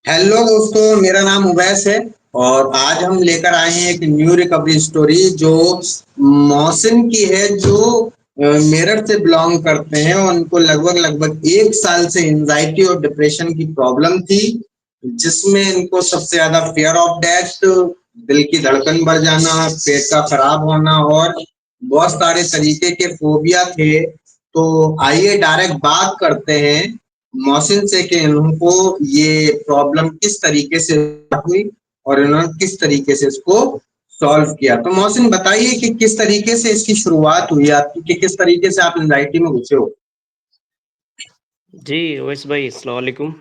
Hello दोस्तों, मेरा नाम उवैस है। और आज हम लेकर आए हैं एक न्यू रिकवरी स्टोरी जो मोहसिन की है, जो मेरठ से बिलोंग करते हैं। और उनको लगभग लगभग 1 साल से एंजाइटी और डिप्रेशन की प्रॉब्लम थी, जिसमें इनको सबसे ज्यादा फियर ऑफ डेथ, दिल की धड़कन बढ़ जाना, पेट का खराब होना और बहुत सारे तरीके के फोबिया थे। तो आइए डायरेक्ट बात करते हैं मोहसिन से कि इनको ये प्रॉब्लम किस तरीके से हुई और इन्होंने किस तरीके से इसको सॉल्व किया। तो मोहसिन बताइए कि किस तरीके से इसकी शुरुआत हुई आपकी, कि किस तरीके से आप एंजाइटी में घुसे हो। जी, उवैस भाई अस्सलाम वालेकुम।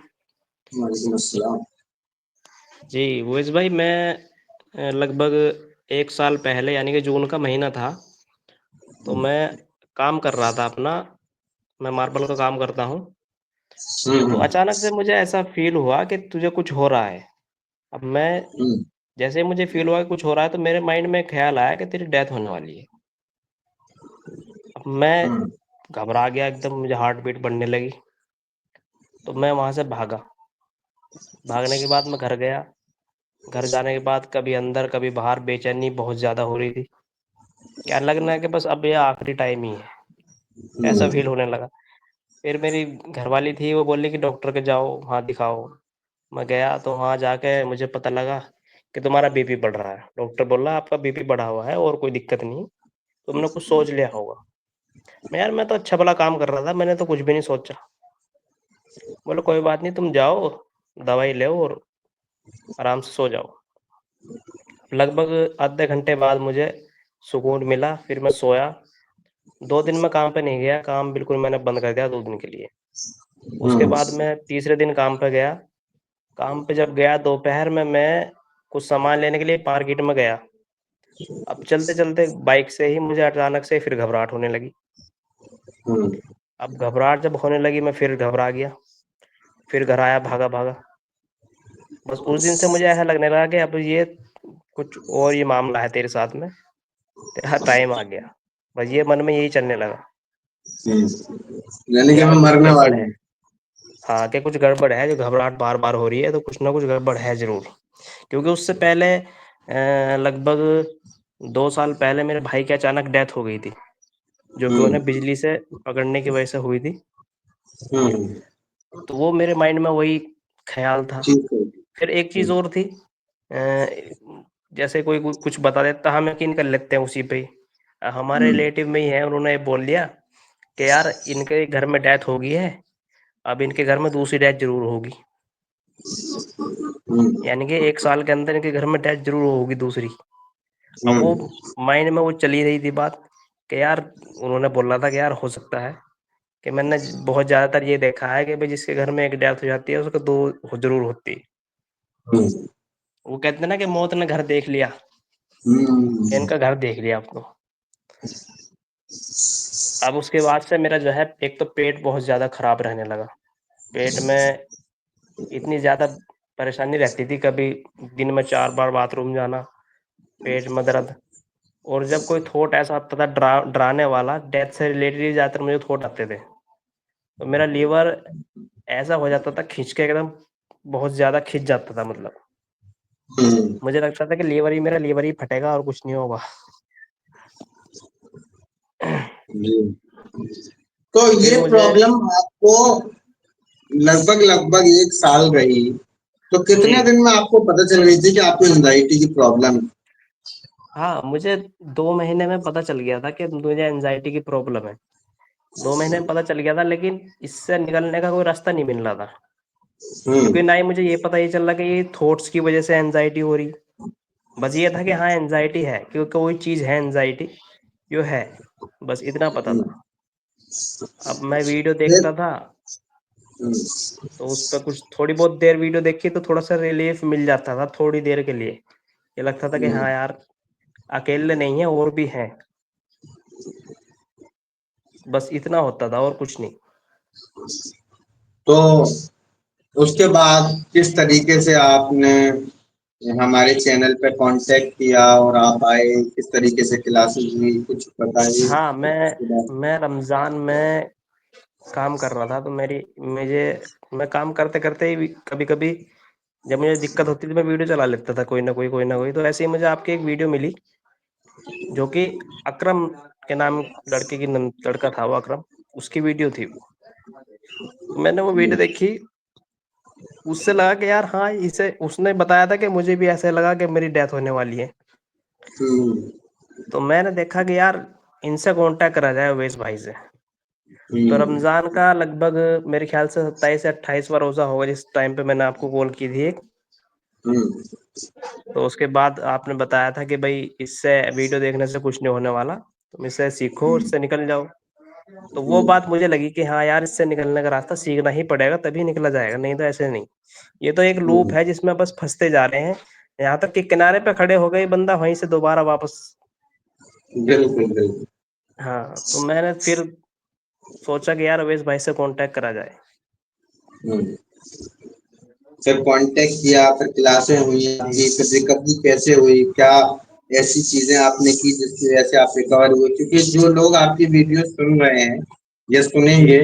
वालेकुम अस्सलाम। जी, उवैस भाई मैं लगभग 1 साल पहले यानी कि जून का महीना था, तो मैं काम कर रहा था अपना, मैं मार्बल का काम करता हूँ। तो हम्म। अचानक से मुझे ऐसा फ़ील हुआ कि तुझे कुछ हो रहा है। अब मैं हम्म। जैसे ही मुझे फ़ील हुआ कि कुछ हो रहा है, तो मेरे माइंड में ख़्याल आया कि तेरी डेथ होने वाली है। अब मैं हम्म। घबरा गया एकदम, मुझे हार्ट बीट बढ़ने लगी, तो मैं वहाँ से भागा। भागने के बाद मैं घर गया। घर जाने के बाद कभी अंदर कभी बाहर बेचैनी बहुत ज़्यादा हो रही थी। क्या लगना है कि बस अब ये आखिरी टाइम ही है, ऐसा हम्म। फ़ील होने लगा। फिर मेरी घरवाली थी, वो बोली कि डॉक्टर के जाओ, वहाँ दिखाओ। मैं गया तो वहाँ जाके मुझे पता लगा कि तुम्हारा बीपी बढ़ रहा है। डॉक्टर बोला आपका बीपी बढ़ा हुआ है और कोई दिक्कत नहीं, तुमने कुछ सोच लिया होगा। मैं तो अच्छा भला काम कर रहा था, मैंने तो कुछ भी नहीं सोचा। बोले कोई बात नहीं, तुम जाओ, दवाई लो और आराम से सो जाओ। लगभग आधे घंटे बाद मुझे सुकून मिला, फिर मैं सोया। 2 दिन मैं काम पे नहीं गया, काम बिल्कुल मैंने बंद कर दिया 2 दिन के लिए। उसके हम्म। बाद मैं तीसरे दिन काम पे गया। काम पे जब गया दोपहर में, मैं कुछ सामान लेने के लिए मार्केट में गया। अब चलते-चलते बाइक से ही मुझे अचानक से फिर घबराहट होने लगी। हम्म। अब घबराहट जब होने लगी, मैं फिर घबरा गया। फिर घर आया भागा-भागा। बस उस दिन से मुझे ऐसा लगने लगा कि अब ये कुछ और ही मामला है तेरे साथ में, तेरा टाइम आ गया। बस ये मन में यही चलने लगा यानी कि कि यार मैं कुछ मरने गड़बड़ वाला है। हूँ। हाँ, कि कुछ गड़बड़ है, जो घबराहट बार-बार हो रही है, तो कुछ ना कुछ गड़बड़ है ज़रूर। क्योंकि उससे पहले लगभग 2 साल पहले मेरे भाई की अचानक डेथ हो गई थी, जो कि हम्म। उन्हें बिजली से पकड़ने की वजह से हुई थी। हम्म। तो वो मेरे माइंड में वही ख़्याल था। ठीक है। फिर एक चीज़ और थी, जैसे कोई कुछ बता देता, हम यकीन कर लेते हैं उसी पे ही। हमारे हम्म। रिलेटिव में ही है, उन्होंने ये बोल दिया कि यार इनके घर में डेथ हो गई है, अब इनके घर में दूसरी डेथ ज़रूर होगी। हम्म। यानी कि 1 साल के अंदर इनके घर में डेथ ज़रूर होगी दूसरी। अब वो हम्म। माइंड में वो चली रही थी बात कि यार, उन्होंने बोला था कि यार हो सकता है, कि मैंने बहुत ज़्यादातर ये देखा है कि भाई जिसके घर में एक डेथ हो जाती है, उसको 2 ज़रूर होती है। हम्म। वो कहते हैं ना कि मौत ने घर देख लिया, कि हम्म। इनका घर देख लिया अब तो। अब उसके बाद से मेरा जो है, एक तो पेट बहुत ज़्यादा खराब रहने लगा। पेट में इतनी ज़्यादा परेशानी रहती थी, कभी दिन में 4 बार बाथरूम जाना, पेट में दर्द। और जब कोई थॉट ऐसा आता था डराने वाला, डेथ से रिलेटेड ही ज़्यादातर मुझे थॉट आते थे। तो मेरा लीवर ऐसा हो जाता था, खींच के एकदम बहुत ज़्यादा खिंच जाता था मतलब। हम्म। मुझे लगता था कि मेरा लीवर ही फटेगा और कुछ नहीं होगा। जी। तो फिर ये मुझे प्रॉब्लम आपको लगभग लगभग 1 साल रही, तो जी, कितने दिन में आपको पता चल गई थी कि आपको एंजाइटी की प्रॉब्लम है? हाँ, मुझे 2 महीने में पता चल गया था कि मुझे एंग्ज़ायटी की प्रॉब्लम है। 2 महीने में पता चल गया था, लेकिन इससे निकलने का कोई रास्ता नहीं मिल रहा था। क्योंकि हम्म। ना ही मुझे ये पता ये चल रहा कि ये थॉट्स की वज़ह से एंग्ज़ायटी हो रही। बस ये था कि हाँ, एंग्ज़ायटी है, क्योंकि कोई चीज़ है एंग्ज़ायटी, जो है, बस इतना पता हम्म। था। अब मैं वीडियो फिर। देखता था, हम्म। तो उस पे कुछ थोड़ी बहुत देर वीडियो देखी तो थोड़ा-सा रिलीफ़ मिल जाता था थोड़ी देर के लिए। ये लगता था कि हम्म। हाँ यार, अकेले नहीं हैं, और भी हैं। बस इतना होता था और कुछ नहीं। तो उसके बाद किस तरीके से आपने हमारे चैनल पे कांटेक्ट किया और आप आए, किस तरीके से क्लासेस हुई, कुछ बताइए हाँ, उसके बाद। मैं रमज़ान में काम कर रहा था, तो मेरी मुझे मैं काम करते-करते ही कभी-कभी जब मुझे दिक्कत होती थी मैं वीडियो चला लेता था कोई ना कोई। तो ऐसे ही मुझे आपकी एक वीडियो मिली, जो कि अकरम के नाम लड़के की लड़का था वो अकरम, उसकी वीडियो थी वो। तो मैंने वो वीडियो देखी, उससे लगा कि यार हाँ, इसे उसने बताया था कि मुझे भी ऐसे लगा कि मेरी डेथ होने वाली है। हम्म, तो मैंने देखा कि यार इनसे कांटेक्ट करा जाए अवैस भाई से। तो हम्म, रमज़ान का लगभग मेरे ख्याल से 27 से 28वां रोज़ा होगा जिस टाइम पे मैंने आपको कॉल की थी एक। हम्म, तो उसके बाद आपने बताया था कि भाई इससे वीडियो देखने से कुछ नहीं होने वाला, तुम इससे सीखो, हम्म, इससे निकल जाओ। तो वो हम्म, बात मुझे लगी कि हाँ यार, इससे निकलने का रास्ता सीखना ही पड़ेगा, तभी निकला जाएगा, नहीं तो ऐसे नहीं। ये तो एक लूप हम्म, है जिसमें बस फंसते जा रहे हैं, यहाँ तक कि किनारे पे खड़े हो गए बंदा, वहीं से दोबारा वापस। बिल्कुल बिल्कुल। हाँ, तो मैंने फिर सोचा कि यार अवेश भाई से कांटेक्ट करा जाए। हम्म। फिर कांटेक्ट किया, फिर क्लासें हुई आपकी, फिर रिकवरी कैसे हुई, क्या ऐसी चीजें आपने की जिसकी वजह से आप रिकवर हुए? क्योंकि जो लोग आपकी वीडियो सुन रहे हैं या जी, सुनेंगे,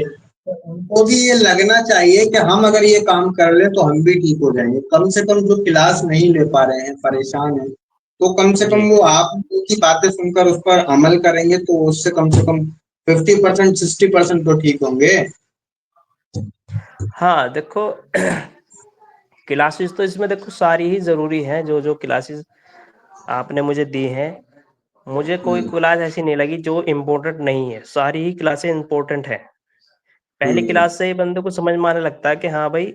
तो उनको भी ये लगना चाहिए कि हम अगर ये काम कर ले तो हम भी ठीक हो जाएंगे। कम से कम जो क्लास नहीं ले पा रहे हैं, परेशान हैं, तो कम से जी। कम वो आप की बातें सुनकर उस पर अमल करेंगे तो उससे कम से कम 50% 60% तो ठीक होंगे। हाँ, देखो क्लासेस तो इसमें देखो सारी ही ज़रूरी हैं, जो क्लासेस आपने मुझे दी हैं। मुझे कोई हम्म, क्लास ऐसी नहीं लगी जो इम्पोर्टेंट नहीं है, सारी ही क्लासें इम्पोर्टेंट है। पहली हम्म, क्लास से ही बंदे को समझ में आने लगता है कि हाँ भाई,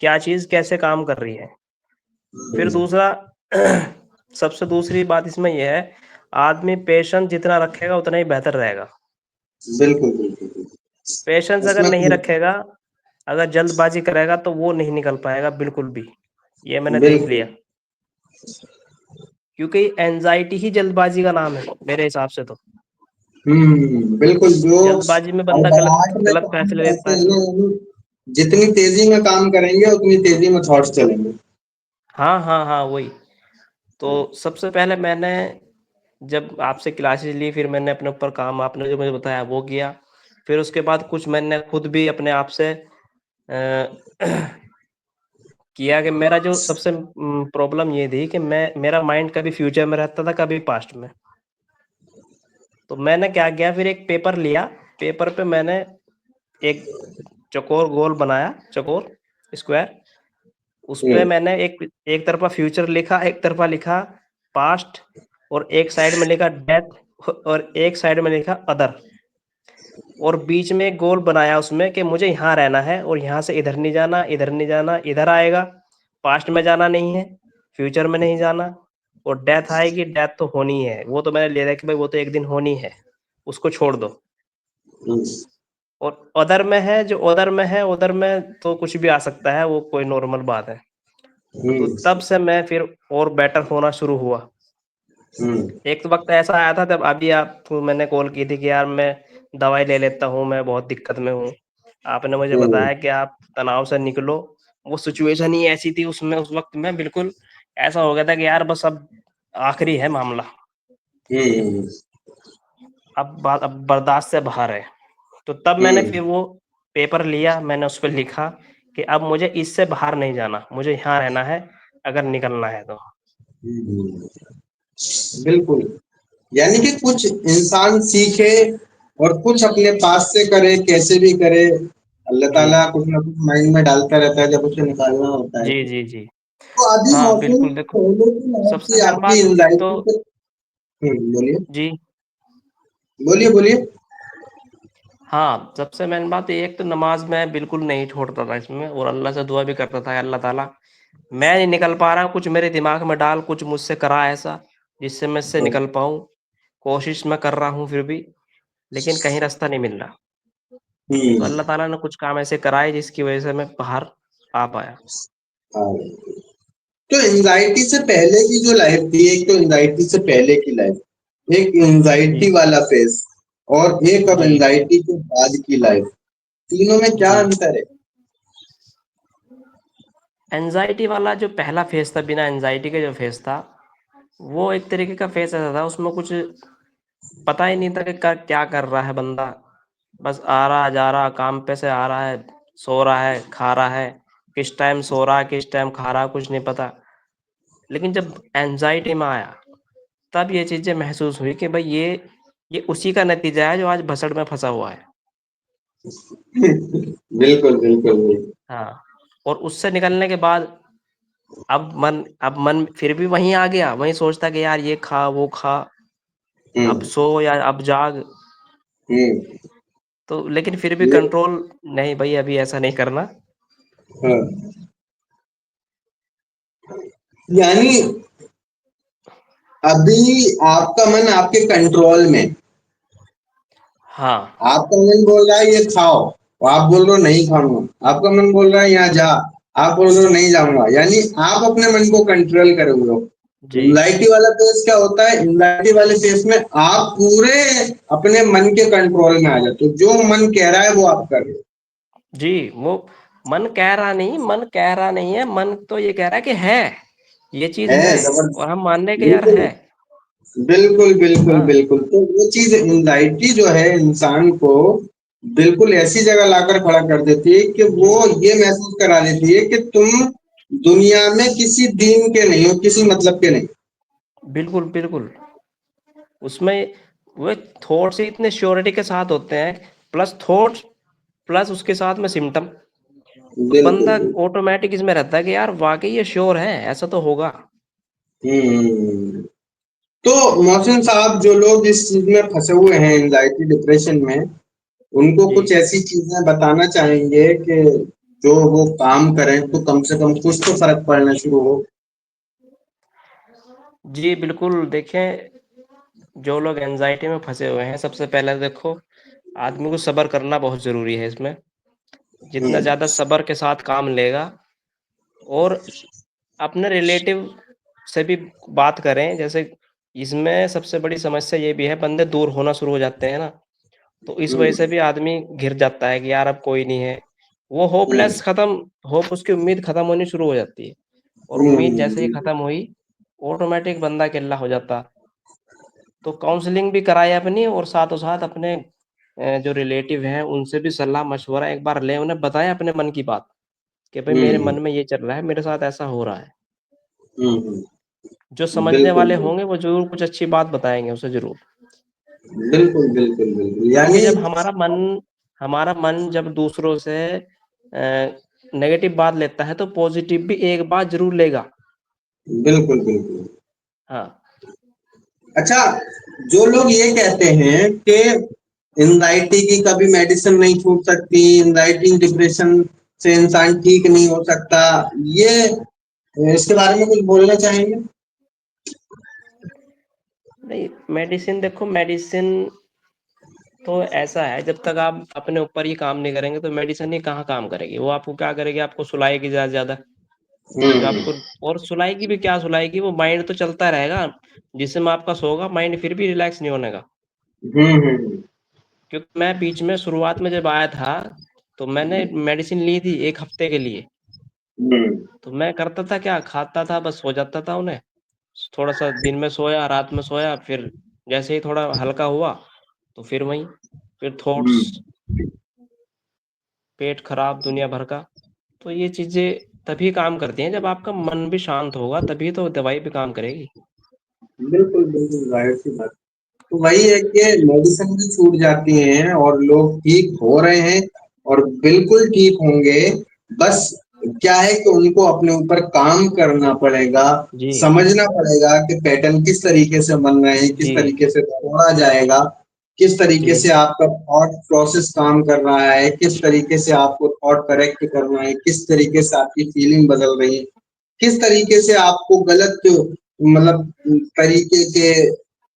क्या चीज़ कैसे काम कर रही है। फिर हम्म, दूसरा सबसे दूसरी बात इसमें यह है, आदमी पेशेंस जितना रखेगा उतना ही बेहतर रहेगा। बिल्कुल बिल्कुल बिल्कुल। पेशेंस अगर उसमें नहीं रखेगा, अगर जल्दबाजी करेगा तो वो नहीं निकल पाएगा बिल्कुल भी। ये मैंने देख बिल्कुल। लिया, क्योंकि एंजाइटी ही जल्दबाजी का नाम है मेरे हिसाब से तो। बिल्कुल। जो जल्दबाजी में बंदा गलत हड़बड़ाहट में गलत काम फैसले लेता करते है। हैं ना, यानी जितनी तेजी में काम करेंगे उतनी तेजी में थॉट्स चलेंगे। हाँ, हाँ, हाँ, वही। तो सबसे पहले मैंने जब आपसे क्लासेस ली, फिर मैंने अपने ऊपर काम आपने जो मुझे बताया वो किया। फिर उसके बाद कुछ मैंने खुद भी अपने आप से किया कि मेरा जो सबसे प्रॉब्लम ये थी कि मैं मेरा माइंड कभी फ्यूचर में रहता था, कभी पास्ट में। तो मैंने क्या किया, फिर एक पेपर लिया, पेपर पे मैंने एक चौकोर गोल बनाया, चौकोर स्क्वायर। उस पे हम्म, मैंने एक एक तरफा फ्यूचर लिखा, एक तरफा लिखा पास्ट, और एक साइड में लिखा डेथ, और एक साइड में लिखा अदर। और बीच में एक गोल बनाया उसमें कि मुझे यहाँ रहना है, और यहाँ से इधर नहीं जाना, इधर नहीं जाना, इधर आएगा, पास्ट में जाना नहीं है, फ्यूचर में नहीं जाना। और डेथ आएगी, डेथ तो होनी है, वो तो मैंने ले लिया कि भाई वो तो एक दिन होनी है, उसको छोड़ दो। हम्म, और अदर में है, जो अदर में है, उधर में तो कुछ भी आ सकता है, वो कोई नॉर्मल बात है। तो हम्म, तब से मैं फिर और बेटर होना शुरू हुआ। हम्म, एक तो वक्त ऐसा आया था जब अभी आपको मैंने कॉल की थी कि यार मैं दवाई ले लेता हूँ, मैं बहुत दिक्कत में हूँ। आपने मुझे हम्म, बताया कि आप तनाव से निकलो। वो सिचुएशन ही ऐसी थी उसमें, उस वक्त में बिल्कुल ऐसा हो गया था कि यार बस अब आखिरी है मामला, हम्म, अब बर्दाश्त से बाहर है। तो तब मैंने हम्म, फिर वो पेपर लिया, मैंने उस पर लिखा कि अब मुझे इससे बाहर नहीं जाना, मुझे यहाँ रहना है अगर निकलना है तो। हम्म, बिल्कुल। यानी कि कुछ इंसान सीखे और कुछ अपने पास से करे, कैसे भी करे, अल्लाह जी, ताला कुछ ना कुछ माइंड में डालता रहता है जब उसे निकालना होता है। जी, जी, जी। तो अभी हाँ, मौसम बिल्कुल देखो, पहले की लाइफ सबसे थी मेन आपकी बात एक तो, एंजाइटी से। बोलिए, जी, बोलिए, बोलिए। हाँ, सबसे मेन बात ये, एक तो नमाज़ मैं बिल्कुल नहीं छोड़ता था इसमें, और अल्लाह से दुआ भी करता था, अल्लाह ताला मैं नहीं निकल पा रहा हूँ, कुछ मेरे दिमाग में डाल, कुछ मुझसे करा ऐसा जिससे मैं इससे निकल पाऊँ। कोशिश मैं कर रहा हूँ फिर भी, लेकिन कहीं रास्ता नहीं मिल रहा। तो हम्म, अल्लाह ताला ने कुछ काम ऐसे कराए जिसकी वजह से मैं बाहर आ पाया। हाँ। तो एंजाइटी से पहले की जो लाइफ थी, एक तो एंजाइटी से पहले की लाइफ, एक जी, एंजाइटी वाला फेज, और एक अब जी, एंजाइटी के बाद की लाइफ, तीनों में क्या जी। अंतर है? एंग्ज़ायटी वाला जो पहला फ़ेज़ था, बिना एंग्ज़ायटी के जो फ़ेज़ था, वो एक तरीके का फ़ेज़ ऐसा था, उसमें कुछ पता ही नहीं था कि क्या कर रहा है बंदा। बस आ रहा जा रहा, काम पे से आ रहा है, सो रहा है, खा रहा है, किस टाइम सो रहा, किस टाइम खा रहा, कुछ नहीं पता। लेकिन जब एंजाइटी में आया, तब ये चीज़ें महसूस हुई कि भाई ये उसी का नतीजा है जो आज भसड़ में फँसा हुआ है। बिल्कुल, बिल्कुल, बिल्कुल। हाँ, और उससे निकलने के बाद अब मन फिर भी वहीं आ गया, वहीं सोचता कि यार ये खा, वो खा, अब हुँ, सो या अब जाग। हुँ। तो लेकिन फिर भी ये कंट्रोल, नहीं भई अभी ऐसा नहीं करना। हाँ, यानी अभी आपका मन आपके कंट्रोल में। हाँ, आपका मन बोल रहा है ये खाओ, और आप बोल रहे हो नहीं खाऊँगा। आपका मन बोल रहा है यहाँ जा, आप बोल रहे हो नहीं जाऊँगा। यानी आप अपने मन को कंट्रोल करे हुए हो। जी। एंग्जायटी वाला फेज़ क्या होता है? एंग्जायटी वाले फेज़ में आप पूरे अपने मन के कंट्रोल में आ जाते हो। जो मन कह रहा है वो आप कर रहे हो। जी, वो मन कह रहा नहीं है, मन तो ये कह रहा है कि है, ये चीज़ है है और जबरदस्त। हम मान लें कि यार बिल्कुल, है। बिल्कुल, बिल्कुल, हाँ, बिल्कुल। तो वो चीज़ एंग्जायटी जो है इंसान को बिल्कुल ऐसी जगह लाकर खड़ा कर देती है कि जी। वो ये महसूस करा देती है कि तुम दुनिया में किसी दीन के नहीं हो, किसी मतलब के नहीं। बिल्कुल, बिल्कुल। उसमें वो थॉट्स ही इतने श्योरिटी के साथ होते हैं, प्लस थॉट्स, प्लस उसके साथ में सिम्पटम। तो बिल्कुल, बंदा बिल्कुल। ऑटोमैटिक इसमें रहता है कि यार वाक़ई ये श्योर है, ऐसा तो होगा। हुँ। तो मोहसिन साहब, जो लोग इस चीज़ में फँसे हुए हैं एंग्जायटी, डिप्रेशन में, उनको जी। कुछ ऐसी चीज़ें बताना चाहेंगे कि जो वो काम करें तो कम से कम कुछ तो फ़र्क पड़ना शुरू हो? जी, बिल्कुल, देखें, जो लोग एंग्ज़ायटी में फँसे हुए हैं, सबसे पहले देखो, आदमी को सब्र करना बहुत ज़रूरी है इसमें। हुँ, जितना ज़्यादा सब्र के साथ काम लेगा और अपने रिलेटिव से भी बात करें, जैसे इसमें सबसे बड़ी समस्या ये भी है, बंदे दूर होना शुरू हो जाते हैं ना, तो इस हुँ, वजह से भी आदमी घिर जाता है कि यार अब कोई नहीं है। वो हुँ, होप, उसकी उम्मीद खत्म होनी शुरू हो जाती है, और उम्मीद जैसे ही हुँ, खत्म हुई, ऑटोमैटिक बंदा अकेला हो जाता। तो काउंसलिंग भी कराई अपनी, और साथों-साथ अपने जो रिलेटिव हैं उनसे भी सलाह-मशवरा एक बार लें, उन्हें बताएँ अपने मन की बात, कि भई मेरे हुँ, मन में ये चल रहा है, मेरे साथ ऐसा हो रहा है। हुँ, हुँ। जो समझने बिल्कुल, वाले बिल्कुल। होंगे वो ज़रूर कुछ अच्छी बात बताएँगे उसे ज़रूर। बिल्कुल, बिल्कुल, बिल्कुल। क्योंकि यानी जब हमारा मन जब दूसरों से नेगेटिव बात लेता है, तो पॉज़िटिव भी एक बात ज़रूर लेगा। बिल्कुल, बिल्कुल। हाँ, अच्छा, जो लोग ये कहते हैं कि एंग्जायटी की कभी मेडिसिन नहीं छूट सकती, एंग्जायटी, डिप्रेशन से इंसान ठीक नहीं हो सकता, ये इसके बारे में कुछ बोलना चाहेंगे? नहीं, मेडिसिन देखो, मेडिसिन तो ऐसा है, जब तक आप अपने ऊपर ही काम नहीं करेंगे, तो मेडिसिन ही कहाँ काम करेगी। वो आपको क्या करेगी, आपको सुलाएगी ज़्यादा से ज़्यादा। हुँ, जो हुँ। आपको, और सुलाएगी भी क्या सुलाएगी, वो माइंड तो चलता रहेगा। जिस्म आपका सोगा, माइंड फिर भी रिलैक्स नहीं होने का। हुँ, हुँ, हुँ। क्योंकि मैं बीच में शुरुआत में जब आया था, तो मैंने मेडिसिन ली थी 1 हफ्ते के लिए। हुँ, तो मैं करता था क्या, खाता था, बस सो जाता था उन्हें। थोड़ा-सा दिन में सोया, रात में सोया, फिर जैसे ही थोड़ा हल्का हुआ, तो फिर वहीं, फिर हुँ। थॉट्स, पेट खराब दुनिया भर का। तो ये चीज़ें तभी काम करती हैं जब आपका मन भी शांत होगा, तभी तो दवाई भी काम करेगी। बिल्कुल, बिल्कुल, ज़ाहिर-सी बात। तो वही है कि मेडिसिन भी छूट जाती हैं और लोग ठीक हो रहे हैं और बिल्कुल ठीक होंगे। बस क्या है कि उनको अपने ऊपर काम करना पड़ेगा, जी, समझना पड़ेगा कि पैटर्न किस तरीके से बन रहे हैं, किस जी, तरीके से तोड़ा जाएगा, किस तरीके जी, से आपका थॉट प्रोसेस काम कर रहा है, किस तरीके से आपको थॉट करेक्ट करना है, किस तरीके से आपकी फीलिंग बदल रही है, किस तरीके से आपको गलत मतलब तरीके के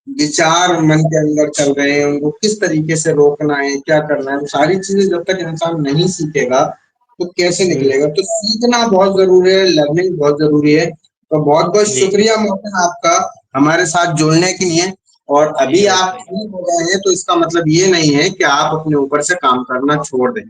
विचार मन के अंदर चल रहे हैं, उनको किस तरीके से रोकना है, क्या करना है, वो सारी चीज़ें जब तक इंसान नहीं सीखेगा, तो कैसे जी, निकलेगा? तो सीखना बहुत ज़रूरी है, लर्निंग बहुत ज़रूरी है। तो बहुत-बहुत जी, शुक्रिया मोहसिन आपका हमारे साथ जुड़ने के लिए। और जी, अभी आप ओके। ठीक हो गए हैं, तो इसका मतलब ये नहीं है कि आप अपने ऊपर से काम करना छोड़ दें।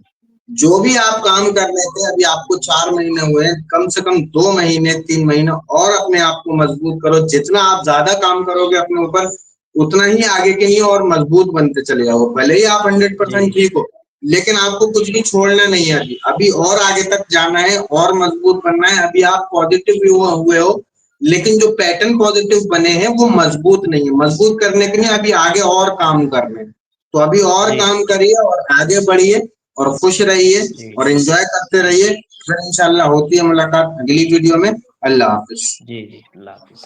जो भी आप काम कर रहे थे, अभी आपको 4 महीने हुए हैं, कम से कम 2 महीने, 3 महीने और अपने आप को मजबूत करो। जितना आप ज़्यादा काम करोगे अपने ऊपर, उतना ही आगे के लिए और मजबूत बनते चले जाओगे। भले ही आप जी, 100% ठीक हो, लेकिन आपको कुछ भी छोड़ना नहीं है, अभी अभी और आगे तक जाना है और मजबूत बनना है। अभी आप पॉजिटिव भी हुए हो, लेकिन जो पैटर्न पॉजिटिव बने हैं वो मजबूत नहीं है। मजबूत करने के लिए अभी आगे और काम करने हैं। तो अभी और जी, काम करिए और आगे बढ़िए और खुश रहिए जी, और एंजॉय करते जी, रहिए। फिर इंशाल्लाह होती है मुलाकात अगली वीडियो में। अल्लाह हाफिज। जी, जी, अल्लाह हाफ़िज़।